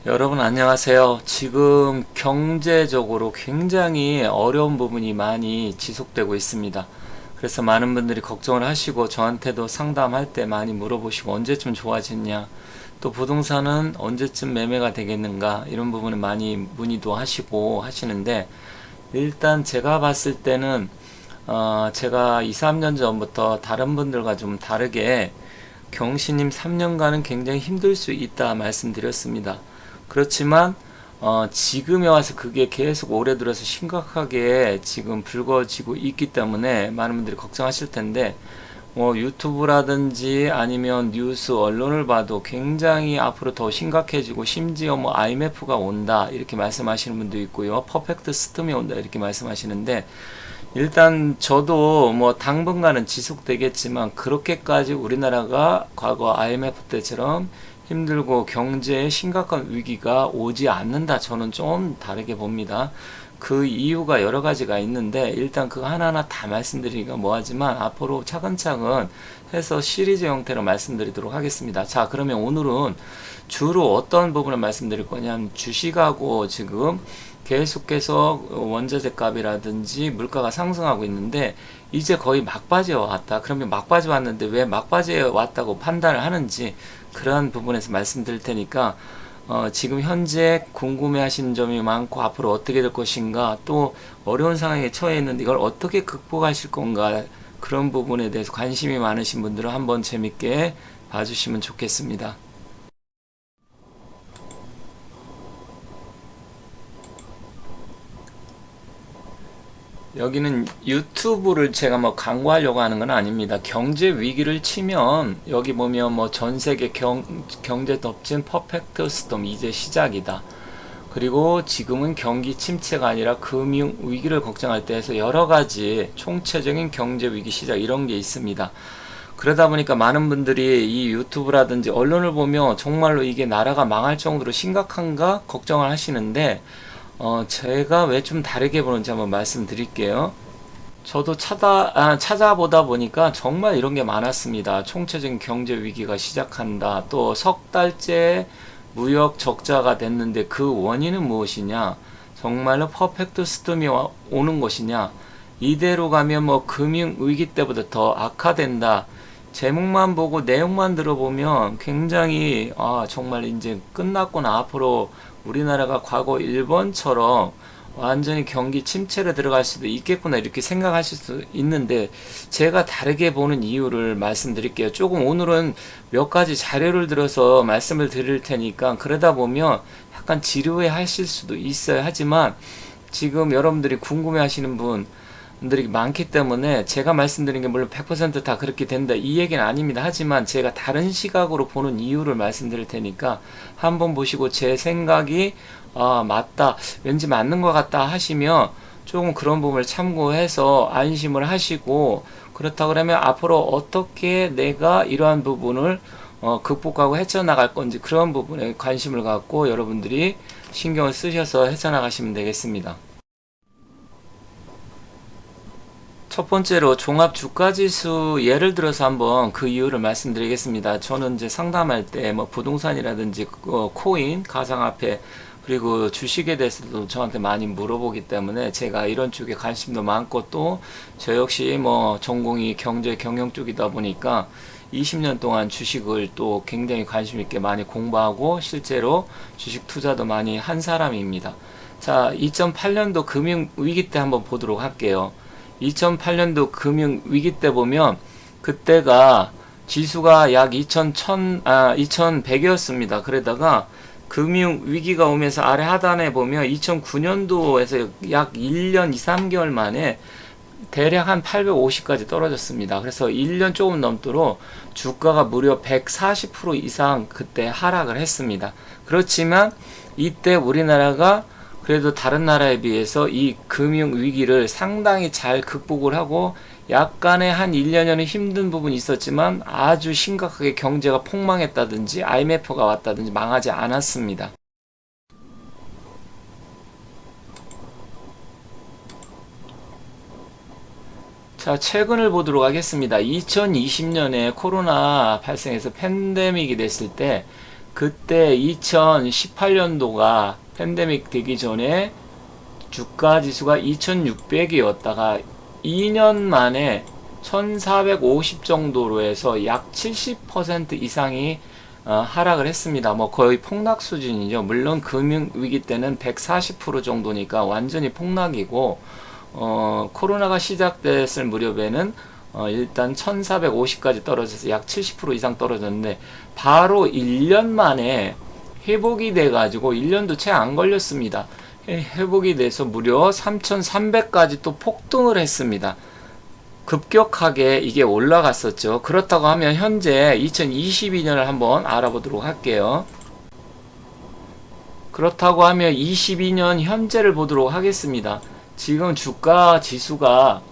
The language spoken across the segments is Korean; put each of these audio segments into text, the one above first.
여러분 안녕하세요. 지금 경제적으로 굉장히 어려운 부분이 많이 지속되고 있습니다. 그래서 많은 분들이 걱정을 하시고 저한테도 상담할 때 많이 물어보시고 언제쯤 좋아지냐, 또 부동산은 언제쯤 매매가 되겠는가 이런 부분을 많이 문의도 하시고 하시는데, 일단 제가 봤을 때는 제가 2, 3년 전부터 다른 분들과 좀 다르게 경신님 3년간은 굉장히 힘들 수 있다 말씀드렸습니다. 그렇지만 지금에 와서 그게 계속 올해 들어서 심각하게 지금 불거지고 있기 때문에 많은 분들이 걱정하실 텐데, 뭐 유튜브라든지 아니면 뉴스 언론을 봐도 굉장히 앞으로 더 심각해지고, 심지어 뭐 IMF가 온다 이렇게 말씀하시는 분도 있고요, 퍼펙트 스톰이 온다 이렇게 말씀하시는데, 일단 저도 뭐 당분간은 지속되겠지만 그렇게까지 우리나라가 과거 IMF 때처럼 힘들고 경제에 심각한 위기가 오지 않는다, 저는 좀 다르게 봅니다. 그 이유가 여러 가지가 있는데, 일단 그 하나하나 다 말씀드리기가 뭐하지만 앞으로 차근차근 해서 시리즈 형태로 말씀드리도록 하겠습니다. 자, 그러면 오늘은 주로 어떤 부분을 말씀드릴 거냐면, 주식하고 지금 계속해서 원자재 값이라든지 물가가 상승하고 있는데 이제 거의 막바지에 왔다. 그러면 막바지 왔는데 왜 막바지에 왔다고 판단을 하는지, 그러한 부분에서 말씀드릴 테니까 지금 현재 궁금해 하시는 점이 많고 앞으로 어떻게 될 것인가, 또 어려운 상황에 처해 있는데 이걸 어떻게 극복하실 건가, 그런 부분에 대해서 관심이 많으신 분들은 한번 재밌게 봐주시면 좋겠습니다. 여기는 유튜브를 제가 뭐 광고하려고 하는 건 아닙니다. 경제 위기를 치면 여기 보면 뭐 전 세계 경제 덮친 퍼펙트 스톰 이제 시작이다. 그리고 지금은 경기 침체가 아니라 금융 위기를 걱정할 때 해서 여러 가지 총체적인 경제 위기 시작 이런 게 있습니다. 그러다 보니까 많은 분들이 이 유튜브라든지 언론을 보면 정말로 이게 나라가 망할 정도로 심각한가 걱정을 하시는데, 제가 왜 좀 다르게 보는지 한번 말씀드릴게요. 저도 찾아보다 보니까 정말 이런 게 많았습니다. 총체적인 경제 위기가 시작한다. 또 석 달째 무역 적자가 됐는데 그 원인은 무엇이냐? 정말로 퍼펙트 스톰이 오는 것이냐? 이대로 가면 뭐 금융 위기 때보다 더 악화된다. 제목만 보고 내용만 들어보면 굉장히 정말 이제 끝났구나, 앞으로 우리나라가 과거 일본처럼 완전히 경기 침체로 들어갈 수도 있겠구나 이렇게 생각하실 수 있는데, 제가 다르게 보는 이유를 말씀드릴게요. 조금 오늘은 몇 가지 자료를 들어서 말씀을 드릴 테니까 그러다 보면 약간 지루해 하실 수도 있어요. 하지만 지금 여러분들이 궁금해 하시는 분들이 많기 때문에 제가 말씀드린 게 물론 100%다 그렇게 된다 이 얘기는 아닙니다. 하지만 제가 다른 시각으로 보는 이유를 말씀드릴 테니까 한번 보시고 제 생각이 맞다, 왠지 맞는 것 같다 하시면 조금 그런 부분을 참고해서 안심을 하시고, 그렇다 그러면 앞으로 어떻게 내가 이러한 부분을 극복하고 헤쳐나갈 건지 그런 부분에 관심을 갖고 여러분들이 신경을 쓰셔서 헤쳐나가시면 되겠습니다. 첫 번째로 종합 주가지수 예를 들어서 한번 그 이유를 말씀드리겠습니다. 저는 이제 상담할 때 뭐 부동산이라든지 코인, 가상화폐, 그리고 주식에 대해서도 저한테 많이 물어보기 때문에 제가 이런 쪽에 관심도 많고, 또 저 역시 뭐 전공이 경제 경영 쪽이다 보니까 20년 동안 주식을 또 굉장히 관심 있게 많이 공부하고 실제로 주식 투자도 많이 한 사람입니다. 자, 2008년도 금융 위기 때 한번 보도록 할게요. 2008년도 금융 위기 때 보면 그때가 지수가 약 2100이었습니다. 그러다가 금융 위기가 오면서 아래 하단에 보면 2009년도에서 약 1년 2, 3개월 만에 대략 한 850까지 떨어졌습니다. 그래서 1년 조금 넘도록 주가가 무려 140% 이상 그때 하락을 했습니다. 그렇지만 이때 우리나라가 그래도 다른 나라에 비해서 이 금융 위기를 상당히 잘 극복을 하고, 약간의 한 1년여는 힘든 부분이 있었지만 아주 심각하게 경제가 폭망했다든지 IMF가 왔다든지 망하지 않았습니다. 자, 최근을 보도록 하겠습니다. 2020년에 코로나 발생해서 팬데믹이 됐을 때 그때 2018년도가 팬데믹 되기 전에 주가 지수가 2600이었다가 2년 만에 1450 정도로 해서 약 70% 이상이 하락을 했습니다. 뭐 거의 폭락 수준이죠. 물론 금융위기 때는 140% 정도니까 완전히 폭락이고, 코로나가 시작됐을 무렵에는 일단 1450까지 떨어져서 약 70% 이상 떨어졌는데, 바로 1년 만에 회복이 돼가지고 1년도 채 안 걸렸습니다. 회복이 돼서 무려 3300까지 또 폭등을 했습니다. 급격하게 이게 올라갔었죠. 그렇다고 하면 현재 2022년을 한번 알아보도록 할게요. 그렇다고 하면 22년 현재를 보도록 하겠습니다. 지금 주가 지수가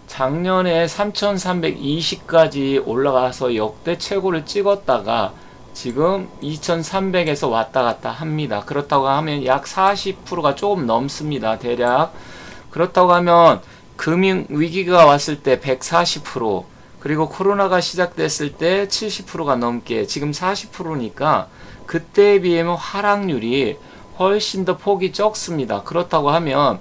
작년에 3320까지 올라가서 역대 최고를 찍었다가 지금 2300에서 왔다 갔다 합니다. 그렇다고 하면 약 40%가 조금 넘습니다. 대략. 그렇다고 하면 금융 위기가 왔을 때 140%, 그리고 코로나가 시작됐을 때 70%가 넘게, 지금 40%니까 그때에 비하면 하락률이 훨씬 더 폭이 적습니다. 그렇다고 하면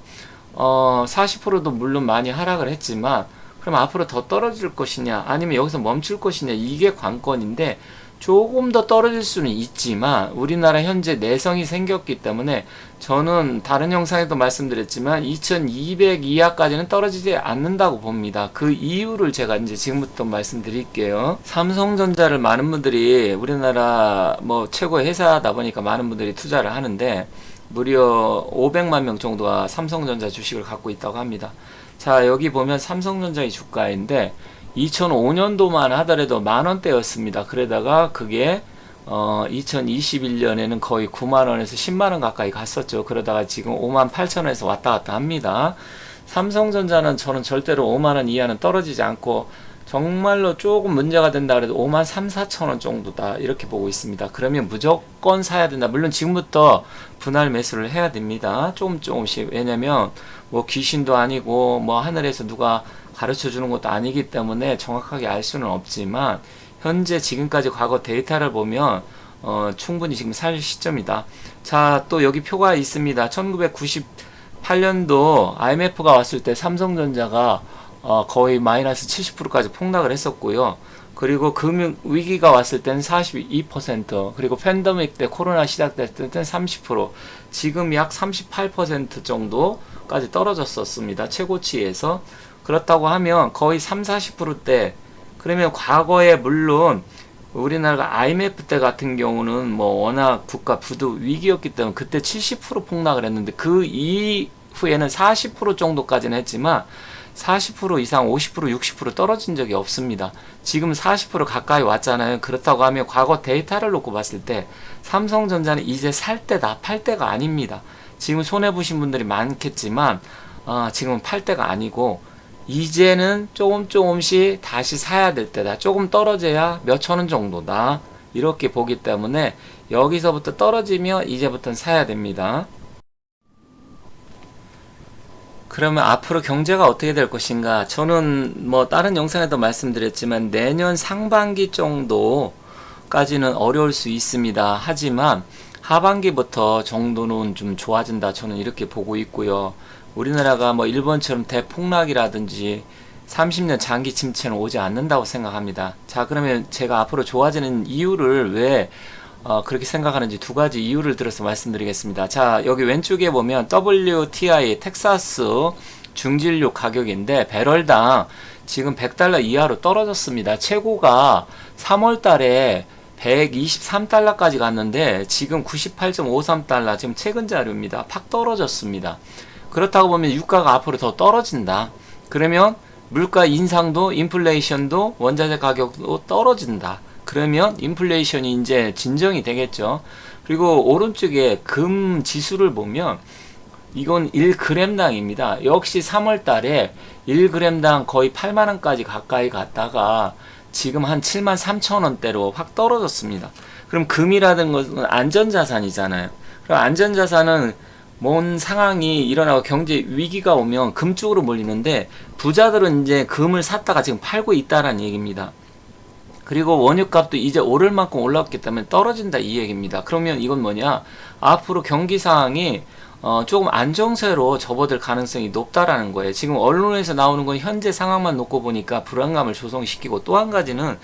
40%도 물론 많이 하락을 했지만, 그럼 앞으로 더 떨어질 것이냐 아니면 여기서 멈출 것이냐, 이게 관건인데, 조금 더 떨어질 수는 있지만 우리나라 현재 내성이 생겼기 때문에 저는 다른 영상에도 말씀드렸지만 2200 이하까지는 떨어지지 않는다고 봅니다. 그 이유를 제가 이제 지금부터 말씀드릴게요. 삼성전자를 많은 분들이, 우리나라 뭐 최고의 회사다 보니까 많은 분들이 투자를 하는데, 무려 500만 명 정도가 삼성전자 주식을 갖고 있다고 합니다. 자, 여기 보면 삼성전자의 주가인데 2005년도만 하더라도 만원대였습니다. 그러다가 그게 2021년에는 거의 9만원에서 10만원 가까이 갔었죠. 그러다가 지금 5만 8천원에서 왔다 갔다 합니다. 삼성전자는 저는 절대로 5만원 이하는 떨어지지 않고, 정말로 조금 문제가 된다 그래도 5만 3, 4천원 정도다, 이렇게 보고 있습니다. 그러면 무조건 사야 된다. 물론 지금부터 분할 매수를 해야 됩니다. 조금씩. 왜냐면 뭐 귀신도 아니고 뭐 하늘에서 누가 가르쳐 주는 것도 아니기 때문에 정확하게 알 수는 없지만, 현재 지금까지 과거 데이터를 보면 충분히 지금 살 시점이다. 자, 또 여기 표가 있습니다. 1998년도 IMF가 왔을 때 삼성전자가 거의 마이너스 70%까지 폭락을 했었고요. 그리고 금융 위기가 왔을 때는 42%, 그리고 팬데믹 때 코로나 시작됐을 때는 30%, 지금 약 38% 정도까지 떨어졌었습니다. 최고치에서. 그렇다고 하면 거의 3, 40%대. 그러면 과거에 물론 우리나라가 IMF 때 같은 경우는 뭐 워낙 국가 부도 위기였기 때문에 그때 70% 폭락을 했는데, 그 이후에는 40% 정도까지는 했지만 40% 이상 50% 60% 떨어진 적이 없습니다. 지금 40% 가까이 왔잖아요. 그렇다고 하면 과거 데이터를 놓고 봤을 때 삼성전자는 이제 살 때다, 팔 때가 아닙니다. 지금 손해보신 분들이 많겠지만 지금은 팔 때가 아니고, 이제는 조금씩 다시 사야 될 때다. 조금 떨어져야 몇 천 원 정도다, 이렇게 보기 때문에 여기서부터 떨어지면 이제부터는 사야 됩니다. 그러면 앞으로 경제가 어떻게 될 것인가? 저는 뭐 다른 영상에도 말씀드렸지만 내년 상반기 정도까지는 어려울 수 있습니다. 하지만 하반기부터 정도는 좀 좋아진다, 저는 이렇게 보고 있고요. 우리나라가 뭐 일본처럼 대폭락이라든지 30년 장기 침체는 오지 않는다고 생각합니다. 자, 그러면 제가 앞으로 좋아지는 이유를 왜 그렇게 생각하는지 두 가지 이유를 들어서 말씀드리겠습니다. 자, 여기 왼쪽에 보면 WTI 텍사스 중진료 가격인데, 배럴당 지금 100달러 이하로 떨어졌습니다. 최고가 3월 달에 123달러까지 갔는데 지금 98.53달러, 지금 최근 자료입니다. 팍 떨어졌습니다. 그렇다고 보면 유가가 앞으로 더 떨어진다. 그러면 물가 인상도, 인플레이션도, 원자재 가격도 떨어진다. 그러면 인플레이션이 이제 진정이 되겠죠. 그리고 오른쪽에 금 지수를 보면 이건 1g당입니다. 역시 3월 달에 1g당 거의 8만원까지 가까이 갔다가 지금 한 7만 3천원대로 확 떨어졌습니다. 그럼 금이라는 것은 안전자산이잖아요. 그럼 안전자산은 뭔 상황이 일어나고 경제 위기가 오면 금 쪽으로 몰리는데, 부자들은 이제 금을 샀다가 지금 팔고 있다라는 얘기입니다. 그리고 원유값도 이제 오를 만큼 올랐기 때문에 떨어진다 이 얘기입니다. 그러면 이건 뭐냐? 앞으로 경기 상황이 조금 안정세로 접어들 가능성이 높다라는 거예요. 지금 언론에서 나오는 건 현재 상황만 놓고 보니까 불안감을 조성시키고, 또 한 가지는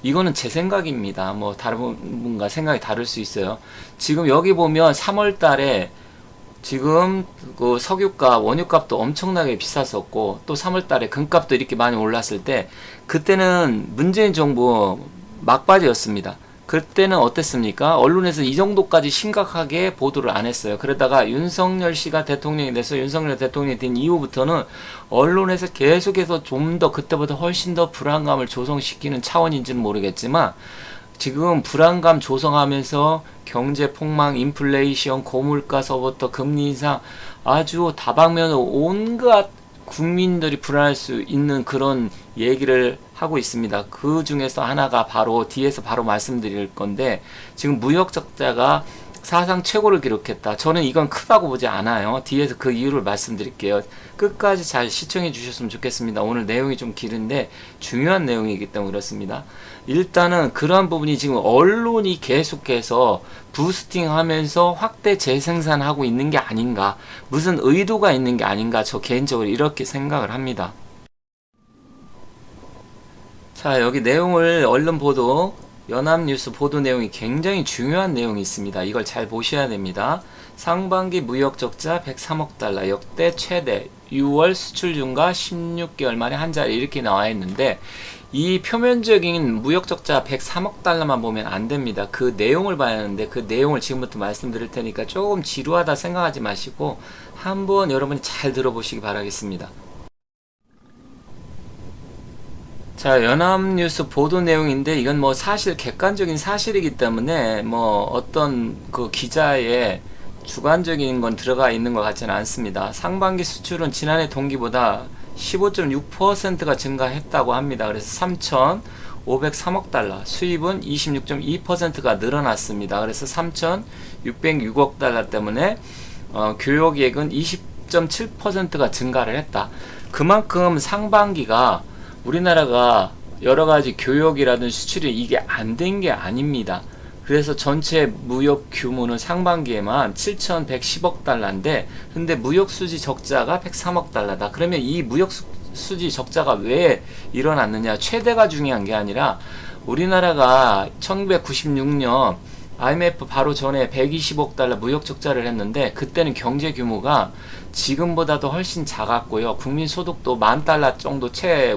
이거는 제 생각입니다. 뭐 다른 분과 생각이 다를 수 있어요. 지금 여기 보면 3월 달에 지금 그 석유값, 원유값도 엄청나게 비쌌었고, 또 3월 달에 금값도 이렇게 많이 올랐을 때, 그때는 문재인 정부 막바지였습니다. 그때는 어땠습니까? 언론에서 이 정도까지 심각하게 보도를 안 했어요. 그러다가 윤석열 씨가 대통령이 돼서, 윤석열 대통령이 된 이후부터는 언론에서 계속해서 좀 더 그때보다 훨씬 더 불안감을 조성시키는 차원인지는 모르겠지만, 지금 불안감 조성하면서 경제 폭망, 인플레이션, 고물가서부터 금리 인상, 아주 다방면으로 온갖 국민들이 불안할 수 있는 그런 얘기를 하고 있습니다. 그 중에서 하나가 바로 뒤에서 바로 말씀드릴 건데, 지금 무역 적자가 사상 최고를 기록했다. 저는 이건 크다고 보지 않아요. 뒤에서 그 이유를 말씀드릴게요. 끝까지 잘 시청해 주셨으면 좋겠습니다. 오늘 내용이 좀 길은데 중요한 내용이기 때문에 그렇습니다. 일단은 그러한 부분이 지금 언론이 계속해서 부스팅하면서 확대 재생산하고 있는 게 아닌가, 무슨 의도가 있는 게 아닌가, 저 개인적으로 이렇게 생각을 합니다. 자, 여기 내용을 언론 보도, 연합뉴스 보도 내용이 굉장히 중요한 내용이 있습니다. 이걸 잘 보셔야 됩니다. 상반기 무역 적자 103억 달러, 역대 최대, 6월 수출 증가 16개월 만에 한 자리, 이렇게 나와 있는데, 이 표면적인 무역 적자 103억 달러만 보면 안 됩니다. 그 내용을 봐야 하는데, 그 내용을 지금부터 말씀드릴 테니까 조금 지루하다 생각하지 마시고 한번 여러분이 잘 들어보시기 바라겠습니다. 자, 연합뉴스 보도 내용인데, 이건 뭐 사실 객관적인 사실이기 때문에 뭐 어떤 그 기자의 주관적인 건 들어가 있는 것 같지는 않습니다. 상반기 수출은 지난해 동기보다 15.6%가 증가했다고 합니다. 그래서 3,503억 달러, 수입은 26.2%가 늘어났습니다. 그래서 3,606억 달러 때문에 교역액은 20.7%가 증가를 했다. 그만큼 상반기가 우리나라가 여러가지 교역이라든 수출이 이게 안 된 게 아닙니다. 그래서 전체 무역 규모는 상반기에만 7,110억 달러인데, 근데 무역 수지 적자가 103억 달러다. 그러면 이 무역 수지 적자가 왜 일어났느냐? 최대가 중요한 게 아니라, 우리나라가 1996년 IMF 바로 전에 120억 달러 무역 적자를 했는데, 그때는 경제 규모가 지금보다도 훨씬 작았고요. 국민 소득도 10,000달러 정도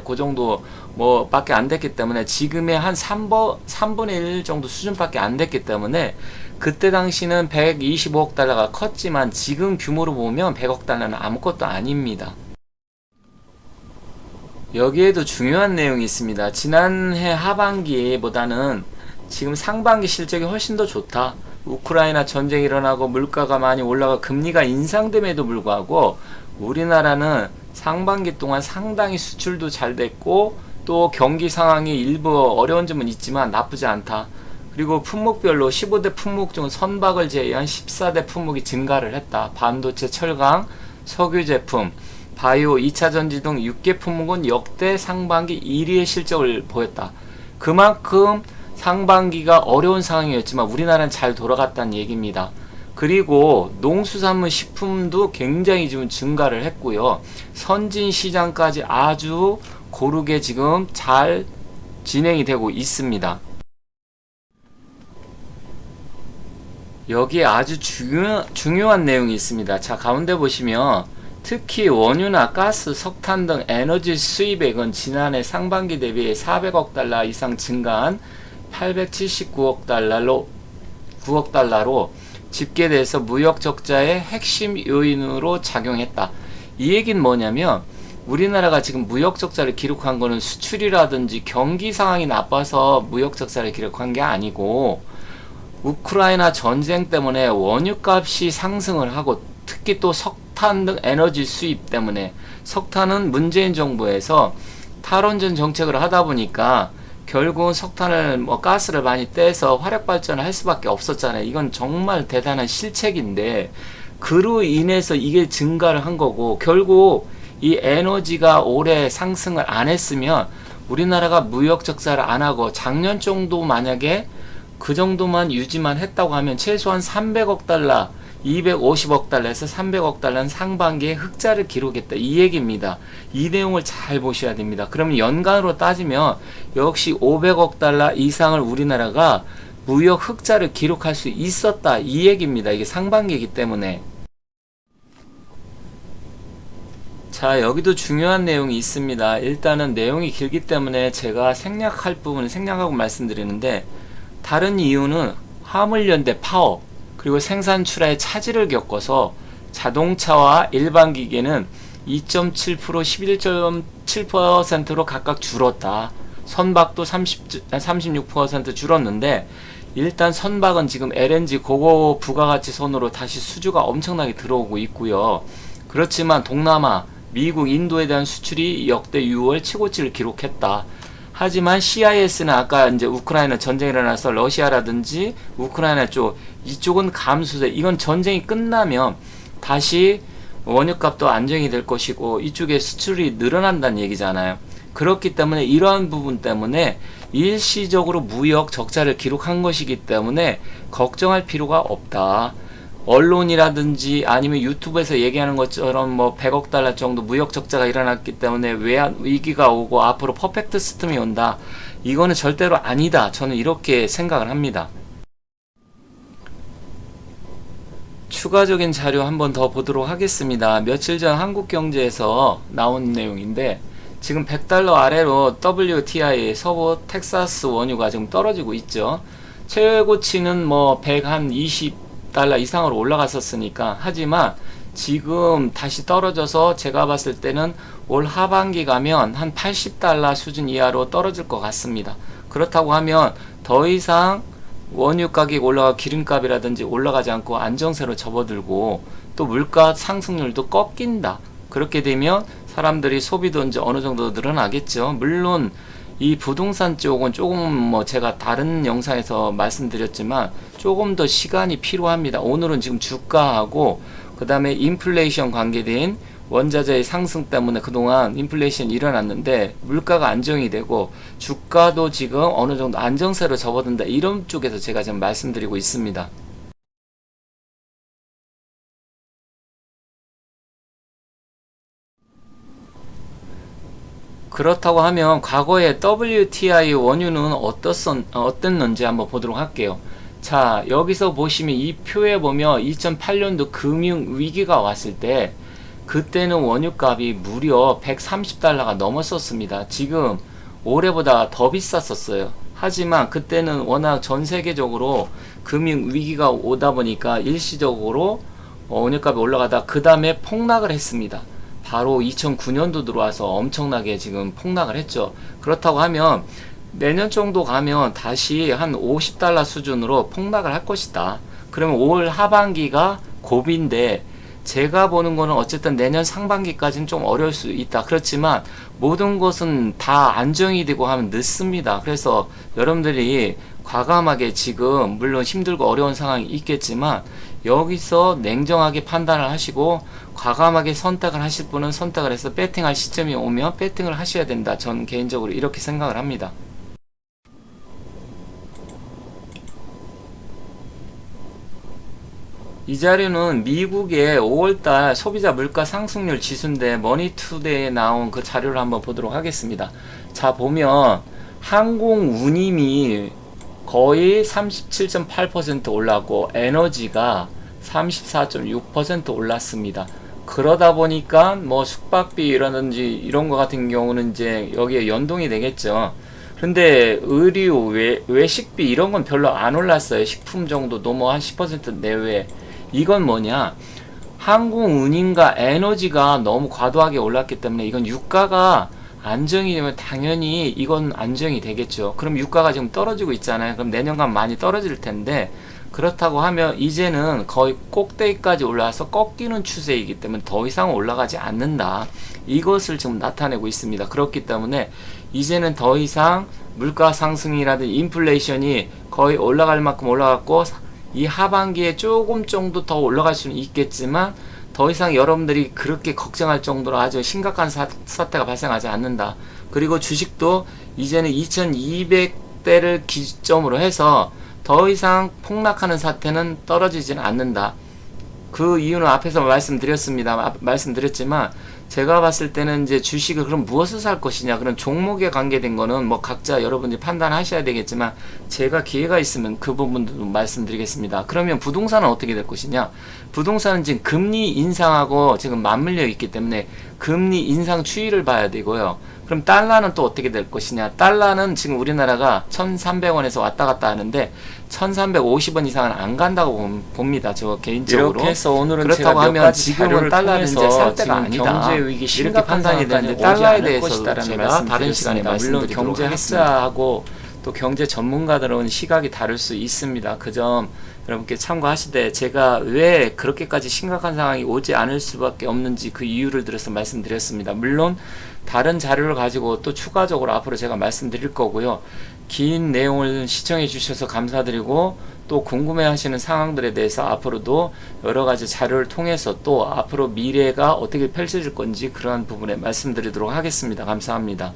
그 정도 뭐 밖에 안 됐기 때문에, 지금의 한 3분의 1 정도 수준밖에 안 됐기 때문에, 그때 당시는 125억 달러가 컸지만 지금 규모로 보면 100억 달러는 아무것도 아닙니다. 여기에도 중요한 내용이 있습니다. 지난해 하반기보다는 지금 상반기 실적이 훨씬 더 좋다. 우크라이나 전쟁이 일어나고 물가가 많이 올라가 금리가 인상됨에도 불구하고 우리나라는 상반기 동안 상당히 수출도 잘 됐고, 또 경기 상황이 일부 어려운 점은 있지만 나쁘지 않다. 그리고 품목별로 15대 품목 중 선박을 제외한 14대 품목이 증가를 했다. 반도체, 철강, 석유 제품, 바이오, 2차 전지 등 6개 품목은 역대 상반기 1위의 실적을 보였다. 그만큼 상반기가 어려운 상황이었지만 우리나라는 잘 돌아갔다는 얘기입니다. 그리고 농수산물 식품도 굉장히 지금 증가를 했고요. 선진 시장까지 아주 고르게 지금 잘 진행이 되고 있습니다. 여기에 아주 중요한 내용이 있습니다. 자, 가운데 보시면 특히 원유나 가스, 석탄 등 에너지 수입액은 지난해 상반기 대비 400억 달러 이상 증가한 879억 달러로 집계돼서 무역 적자의 핵심 요인으로 작용했다. 이 얘기는 뭐냐면, 우리나라가 지금 무역 적자를 기록한 거는 수출이라든지 경기 상황이 나빠서 무역 적자를 기록한 게 아니고, 우크라이나 전쟁 때문에 원유값이 상승을 하고, 특히 또 석탄 등 에너지 수입 때문에, 석탄은 문재인 정부에서 탈원전 정책을 하다 보니까 결국은 석탄을 가스를 많이 떼서 화력 발전을 할 수밖에 없었잖아요. 이건 정말 대단한 실책인데, 그로 인해서 이게 증가를 한 거고, 결국 이 에너지가 올해 상승을 안 했으면 우리나라가 무역 적자를 안 하고 작년 정도 만약에 그 정도만 유지만 했다고 하면 최소한 300억 달러, 250억 달러에서 300억 달러는 상반기에 흑자를 기록했다. 이 얘기입니다. 이 내용을 잘 보셔야 됩니다. 그러면 연간으로 따지면 역시 500억 달러 이상을 우리나라가 무역 흑자를 기록할 수 있었다. 이 얘기입니다. 이게 상반기이기 때문에. 자, 여기도 중요한 내용이 있습니다. 일단은 내용이 길기 때문에 제가 생략할 부분은 생략하고 말씀드리는데, 다른 이유는 화물연대 파업 그리고 생산 출하의 차질을 겪어서 자동차와 일반 기계는 2.7%, 11.7%로 각각 줄었다. 선박도 36% 줄었는데, 일단 선박은 지금 LNG 고고 부가가치 선으로 다시 수주가 엄청나게 들어오고 있고요. 그렇지만 동남아, 미국, 인도에 대한 수출이 역대 6월 최고치를 기록했다. 하지만 CIS는 아까 이제 우크라이나 전쟁이 일어나서 러시아라든지 우크라이나 쪽 이쪽은 감소세. 이건 전쟁이 끝나면 다시 원유값도 안정이 될 것이고 이쪽에 수출이 늘어난다는 얘기잖아요. 그렇기 때문에 이러한 부분 때문에 일시적으로 무역 적자를 기록한 것이기 때문에 걱정할 필요가 없다. 언론이라든지 아니면 유튜브에서 얘기하는 것처럼 뭐 100억 달러 정도 무역 적자가 일어났기 때문에 외환 위기가 오고 앞으로 퍼펙트 시스템이 온다. 이거는 절대로 아니다. 저는 이렇게 생각을 합니다. 추가적인 자료 한번 더 보도록 하겠습니다. 며칠 전 한국경제에서 나온 내용인데, 지금 100달러 아래로 WTI 서부 텍사스 원유가 지금 떨어지고 있죠. 최고치는 뭐 120달러 이상으로 올라갔었으니까. 하지만 지금 다시 떨어져서 제가 봤을 때는 올 하반기 가면 한 80달러 수준 이하로 떨어질 것 같습니다. 그렇다고 하면 더 이상 원유 가격 올라가 기름값이라든지 올라가지 않고 안정세로 접어들고 또 물가 상승률도 꺾인다. 그렇게 되면 사람들이 소비도 이제 어느 정도 늘어나겠죠. 물론 이 부동산 쪽은 조금 뭐 제가 다른 영상에서 말씀드렸지만 조금 더 시간이 필요합니다. 오늘은 지금 주가하고 그 다음에 인플레이션 관계된 원자재의 상승 때문에 그동안 인플레이션이 일어났는데 물가가 안정이 되고 주가도 지금 어느 정도 안정세로 접어든다. 이런 쪽에서 제가 지금 말씀드리고 있습니다. 그렇다고 하면 과거에 WTI 원유는 어땠는지 한번 보도록 할게요. 자, 여기서 보시면 이 표에 보면 2008년도 금융 위기가 왔을 때 그때는 원유값이 무려 130달러가 넘었었습니다. 지금 올해보다 더 비쌌었어요. 하지만 그때는 워낙 전 세계적으로 금융 위기가 오다 보니까 일시적으로 원유값이 올라가다 그 다음에 폭락을 했습니다. 바로 2009년도 들어와서 엄청나게 지금 폭락을 했죠. 그렇다고 하면 내년 정도 가면 다시 한 50달러 수준으로 폭락을 할 것이다. 그러면 올 하반기가 고비인데, 제가 보는 거는 어쨌든 내년 상반기까지는 좀 어려울 수 있다. 그렇지만 모든 것은 다 안정이 되고 하면 늦습니다. 그래서 여러분들이 과감하게 지금 물론 힘들고 어려운 상황이 있겠지만 여기서 냉정하게 판단을 하시고 과감하게 선택을 하실 분은 선택을 해서 배팅할 시점이 오면 배팅을 하셔야 된다. 저는 개인적으로 이렇게 생각을 합니다. 이 자료는 미국의 5월달 소비자 물가 상승률 지수인데 머니투데이에 나온 그 자료를 한번 보도록 하겠습니다. 자, 보면 항공 운임이 거의 37.8% 올랐고 에너지가 34.6% 올랐습니다. 그러다 보니까 뭐 숙박비라든지 이런 거 같은 경우는 이제 여기에 연동이 되겠죠. 근데 의류, 외식비 이런 건 별로 안 올랐어요. 식품 정도도 뭐 한 10% 내외. 이건 뭐냐, 항공 운임과 에너지가 너무 과도하게 올랐기 때문에 이건 유가가 안정이 되면 당연히 이건 안정이 되겠죠. 그럼 유가가 지금 떨어지고 있잖아요. 그럼 내년간 많이 떨어질 텐데, 그렇다고 하면 이제는 거의 꼭대기까지 올라와서 꺾이는 추세이기 때문에 더 이상 올라가지 않는다. 이것을 지금 나타내고 있습니다. 그렇기 때문에 이제는 더 이상 물가 상승이라든지 인플레이션이 거의 올라갈 만큼 올라갔고 이 하반기에 조금 정도 더 올라갈 수는 있겠지만 더 이상 여러분들이 그렇게 걱정할 정도로 아주 심각한 사태가 발생하지 않는다. 그리고 주식도 이제는 2200대를 기점으로 해서 더 이상 폭락하는 사태는 떨어지지는 않는다. 그 이유는 앞에서 말씀드렸지만 제가 봤을 때는 이제 주식을 그럼 무엇을 살 것이냐, 그런 종목에 관계된 거는 뭐 각자 여러분들이 판단하셔야 되겠지만 제가 기회가 있으면 그 부분도 말씀드리겠습니다. 그러면 부동산은 어떻게 될 것이냐? 부동산은 지금 금리 인상하고 지금 맞물려 있기 때문에 금리 인상 추이를 봐야 되고요. 그럼 달러는 또 어떻게 될 것이냐? 달러는 지금 우리나라가 1,300원에서 왔다 갔다 하는데 1,350원 이상은 안 간다고 봅니다. 저 개인적으로. 이렇게 해서 오늘은 그렇다고 하면 지금은 달러는 이제 살 때가 아니다. 경제 위기 이렇게 판단이 되는데 달러에 대해서 제가 다른 시간에 물론 경제 학자하고 또 경제 전문가들은 시각이 다를 수 있습니다. 그 점 여러분께 참고하시되 제가 왜 그렇게까지 심각한 상황이 오지 않을 수밖에 없는지 그 이유를 들어서 말씀드렸습니다. 물론 다른 자료를 가지고 또 추가적으로 앞으로 제가 말씀드릴 거고요. 긴 내용을 시청해 주셔서 감사드리고 또 궁금해 하시는 상황들에 대해서 앞으로도 여러 가지 자료를 통해서 또 앞으로 미래가 어떻게 펼쳐질 건지 그러한 부분에 말씀드리도록 하겠습니다. 감사합니다.